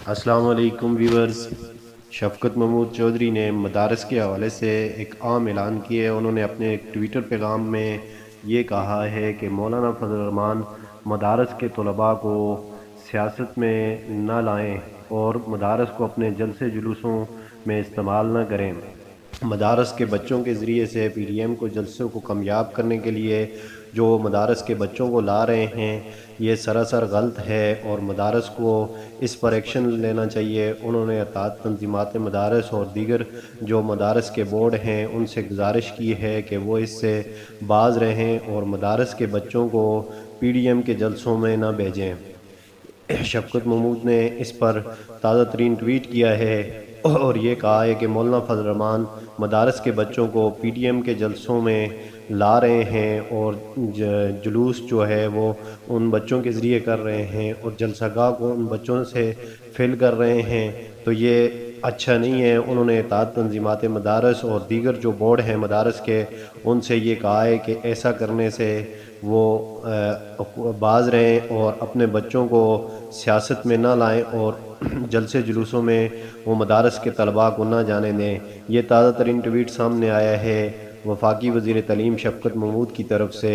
السلام علیکم ویورز۔ شفقت محمود چودھری نے مدارس کے حوالے سے ایک عام اعلان کیا ہے۔ انہوں نے اپنے ایک ٹویٹر پیغام میں یہ کہا ہے کہ مولانا فضل الرحمان مدارس کے طلباء کو سیاست میں نہ لائیں اور مدارس کو اپنے جلسے جلوسوں میں استعمال نہ کریں۔ مدارس کے بچوں کے ذریعے سے پی ڈی ایم کو جلسوں کو کامیاب کرنے کے لیے جو مدارس کے بچوں کو لا رہے ہیں یہ سراسر غلط ہے اور مدارس کو اس پر ایکشن لینا چاہیے۔ انہوں نے اتحاد تنظیمات مدارس اور دیگر جو مدارس کے بورڈ ہیں ان سے گزارش کی ہے کہ وہ اس سے باز رہیں اور مدارس کے بچوں کو پی ڈی ایم کے جلسوں میں نہ بھیجیں۔ شفقت محمود نے اس پر تازہ ترین ٹویٹ کیا ہے اور یہ کہا ہے کہ مولانا فضل الرحمان مدارس کے بچوں کو پی ڈی ایم کے جلسوں میں لا رہے ہیں اور جلوس جو ہے وہ ان بچوں کے ذریعے کر رہے ہیں اور جلسہ گاہ کو ان بچوں سے فل کر رہے ہیں، تو یہ اچھا نہیں ہے۔ انہوں نے اتحاد تنظیمات مدارس اور دیگر جو بورڈ ہیں مدارس کے ان سے یہ کہا ہے کہ ایسا کرنے سے وہ باز رہیں اور اپنے بچوں کو سیاست میں نہ لائیں اور جلسے جلوسوں میں وہ مدارس کے طلباء کو نہ جانے دیں۔ یہ تازہ ترین ٹویٹ سامنے آیا ہے وفاقی وزیر تعلیم شفقت محمود کی طرف سے۔